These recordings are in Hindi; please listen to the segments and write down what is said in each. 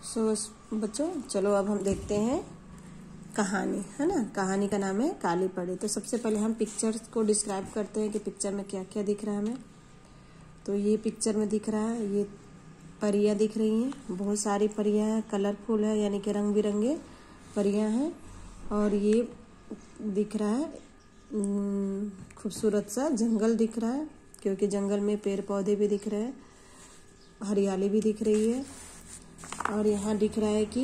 बच्चों चलो अब हम देखते हैं कहानी, है ना। कहानी का नाम है काली परी। तो सबसे पहले हम पिक्चर्स को डिस्क्राइब करते हैं कि पिक्चर में क्या क्या दिख रहा है हमें। तो ये पिक्चर में दिख रहा है, ये परियां दिख रही हैं, बहुत सारी परियां हैं, कलरफुल है यानी कि रंग बिरंगे परियां हैं। और ये दिख रहा है खूबसूरत सा जंगल दिख रहा है, क्योंकि जंगल में पेड़ पौधे भी दिख रहे हैं, हरियाली भी दिख रही है। और यहाँ दिख रहा है कि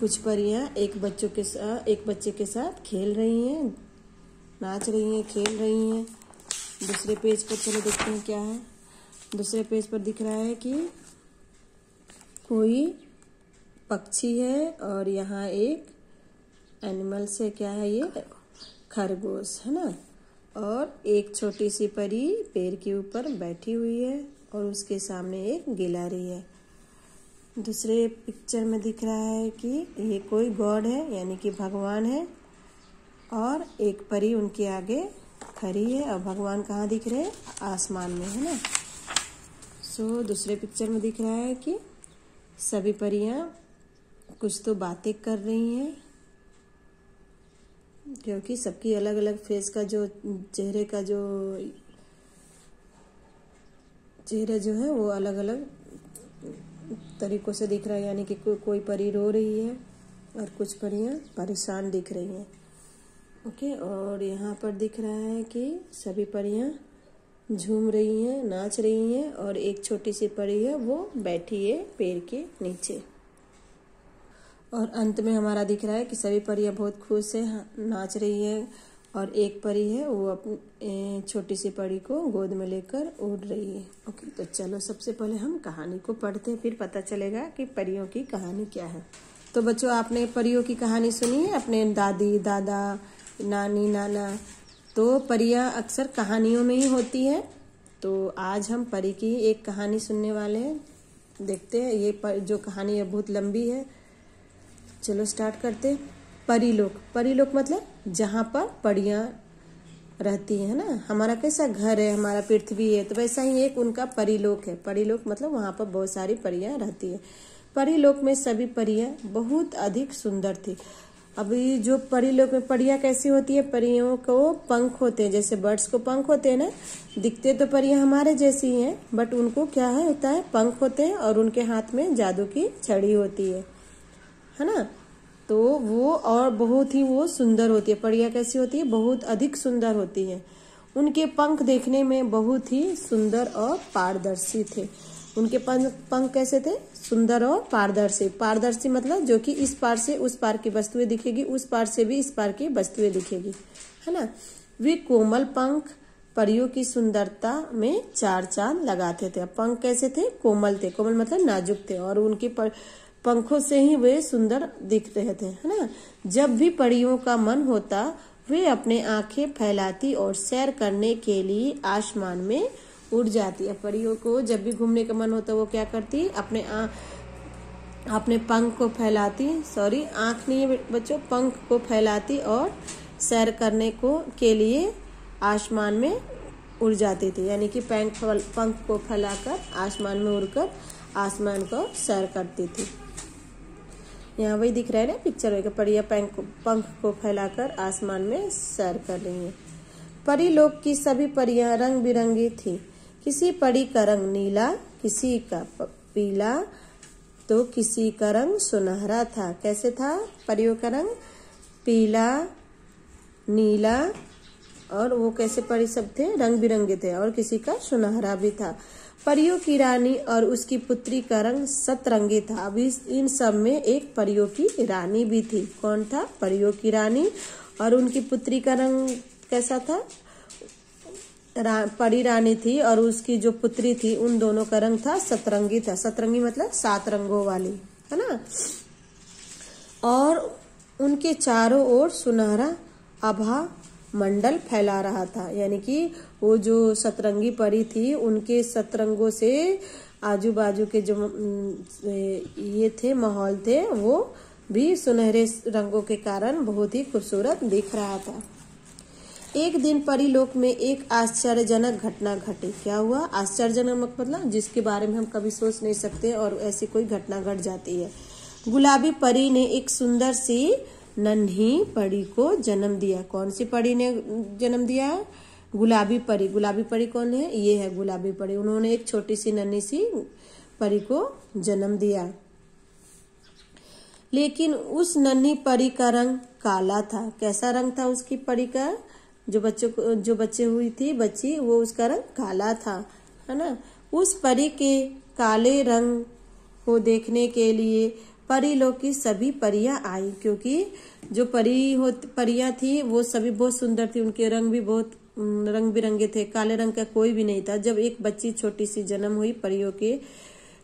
कुछ परियां एक बच्चे के साथ खेल रही हैं, नाच रही हैं, खेल रही हैं। दूसरे पेज पर चलो देखते हैं क्या है। दूसरे पेज पर दिख रहा है कि कोई पक्षी है और यहाँ एक एनिमल से क्या है, ये खरगोश है ना। और एक छोटी सी परी पेड़ के ऊपर बैठी हुई है और उसके सामने एक गिलहरी है। दूसरे पिक्चर में दिख रहा है कि ये कोई गॉड है यानी कि भगवान है, और एक परी उनके आगे खड़ी है। और भगवान कहाँ दिख रहे हैं? आसमान में, है ना। दूसरे पिक्चर में दिख रहा है कि सभी परियां कुछ तो बातें कर रही हैं, क्योंकि सबकी अलग अलग फेस का जो चेहरे जो है वो अलग अलग तरीकों से दिख रहा है। यानी कि कोई परी रो रही है और कुछ परियां परेशान दिख रही हैं। ओके, और यहाँ पर दिख रहा है कि सभी परियां झूम रही हैं, नाच रही हैं, और एक छोटी सी परी है वो बैठी है पेड़ के नीचे। और अंत में हमारा दिख रहा है कि सभी परियां बहुत खुश है, नाच रही है, और एक परी है वो अपनी छोटी सी परी को गोद में लेकर उड़ रही है। ओके, तो चलो सबसे पहले हम कहानी को पढ़ते हैं, फिर पता चलेगा कि परियों की कहानी क्या है। तो बच्चों, आपने परियों की कहानी सुनी है अपने दादी दादा, नानी नाना। तो परियां अक्सर कहानियों में ही होती है। तो आज हम परी की एक कहानी सुनने वाले हैं। देखते हैं, ये जो कहानी है बहुत लंबी है। चलो स्टार्ट करते हैं। परीलोक। परीलोक मतलब जहाँ पर परियां रहती है ना। हमारा कैसा घर है, हमारा पृथ्वी है, तो वैसा ही एक उनका परीलोक है। परीलोक मतलब वहाँ पर बहुत सारी परियां रहती है। परीलोक में सभी परियां बहुत अधिक सुंदर थी। अभी जो परीलोक में परियां कैसी होती है, परियों को पंख होते हैं, जैसे बर्ड्स को पंख होते हैं ना। दिखते तो परियां हमारे जैसी हैं, बट उनको क्या है होता है, पंख होते हैं, और उनके हाथ में जादू की छड़ी होती है ना। तो वो और बहुत ही वो सुंदर होती है। परियां कैसी होती है? बहुत अधिक सुंदर होती है। उनके पंख देखने में बहुत ही सुंदर और पारदर्शी थे। उनके पंख कैसे थे? सुंदर और पारदर्शी। पारदर्शी मतलब जो कि इस पार से उस पार की वस्तुएं दिखेगी, उस पार से भी इस पार की वस्तुएं दिखेगी, है ना। वे कोमल पंख परियों की सुंदरता में चार चांद लगाते थे। पंख कैसे थे? कोमल थे। कोमल मतलब नाजुक थे, और उनके पंखों से ही वे सुंदर दिख रहे थे, है ना। जब भी परियों का मन होता, वे अपने आंखें फैलाती और सैर करने के लिए आसमान में उड़ जाती है। परियों को जब भी घूमने का मन होता, वो क्या करती? अपने पंख को फैलाती, सॉरी आंख नहीं है बच्चों, पंख को फैलाती और सैर करने के लिए आसमान में उड़ जाती थी। यानी कि पंख को फैलाकर आसमान में उड़कर आसमान को सैर करती थी। यहाँ वही दिख रहा है ना पिक्चर में, परियां पंख को फैलाकर आसमान में सैर कर रही हैं। परीलोक की सभी परियां रंग बिरंगी थी। किसी परी का रंग नीला, किसी का पीला, तो किसी का रंग सुनहरा था। कैसे था? परियों का रंग पीला, नीला, और वो कैसे परी सब थे? रंग बिरंगे थे, और किसी का सुनहरा भी था। परियों की रानी और उसकी पुत्री का रंग सतरंगी था। अब इन सब में एक परियों की रानी भी थी। कौन था? परियों की रानी, और उनकी पुत्री का रंग कैसा था? परी रानी थी और उसकी जो पुत्री थी, उन दोनों का रंग था सतरंगी था। सतरंगी मतलब 7 रंगों वाली, है ना। और उनके चारों ओर सुनहरा आभा मंडल फैला रहा था। यानी कि वो जो सतरंगी परी थी, उनके सतरंगों से आजू बाजू के जो ये थे माहौल थे, वो भी सुनहरे रंगों के कारण बहुत ही खूबसूरत दिख रहा था। एक दिन परीलोक में एक आश्चर्यजनक घटना घटी। क्या हुआ? आश्चर्यजनक मतलब जिसके बारे में हम कभी सोच नहीं सकते और ऐसी कोई घटना घट जाती है। गुलाबी परी ने एक सुंदर सी नन्ही परी को जन्म दिया। कौन सी परी ने जन्म दिया? गुलाबी परी। गुलाबी परी कौन है? ये है गुलाबी परी। उन्होंने एक छोटी सी नन्ही सी परी को जन्म दिया। लेकिन उस नन्ही परी का रंग काला था। कैसा रंग था उसकी परी का? जो बच्चे हुई थी बच्ची, वो उसका रंग काला था, है ना। उस परी के काले रंग को देखने के लिए परीलोक की सभी परियां आई, क्योंकि जो परियां थी वो सभी बहुत सुंदर थी। उनके रंग भी बहुत रंग बिरंगे थे। काले रंग का कोई भी नहीं था। जब एक बच्ची छोटी सी जन्म हुई परियों के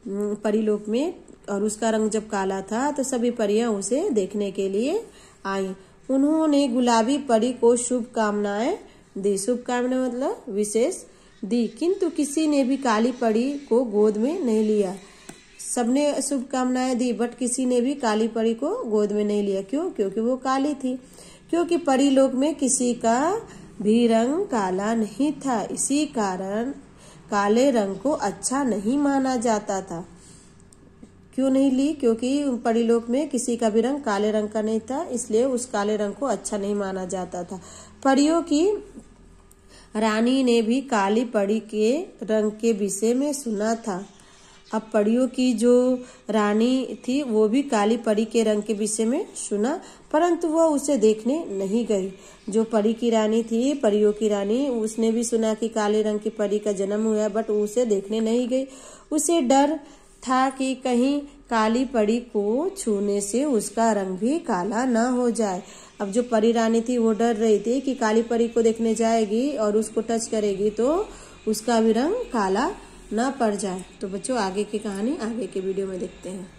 परीलोक में और उसका रंग जब काला था तो सभी परियां उसे देखने के लिए आई। उन्होंने गुलाबी परी को शुभकामनाएं दी। शुभकामनाएं मतलब विशेष दी, किंतु किसी ने भी काली परी को गोद में नहीं लिया। सबने शुभकामनाएं दी बट किसी ने भी काली परी को गोद में नहीं लिया। क्यों? क्योंकि वो काली थी। क्योंकि परीलोक में किसी का भी रंग काला नहीं था, इसी कारण काले रंग को अच्छा नहीं माना जाता था। क्यों नहीं ली? क्योंकि परीलोक में किसी का भी रंग काले रंग का नहीं था, इसलिए उस काले रंग को अच्छा नहीं माना जाता था। परियों की रानी ने भी काली परी के रंग के विषय में सुना था। अब परियों की जो रानी थी वो भी काली परी के रंग के विषय में सुना, परंतु वह उसे देखने नहीं गई। जो परी की रानी थी, परियों की रानी, उसने भी सुना कि काले रंग की परी का जन्म हुआ, बट उसे देखने नहीं गई। उसे डर था कि कहीं काली परी को छूने से उसका रंग भी काला न हो जाए। अब जो परी रानी थी वो डर रही थी कि काली परी को देखने जाएगी और उसको टच करेगी तो उसका भी रंग काला न पड़ जाए। तो बच्चों आगे की कहानी आगे के वीडियो में देखते हैं।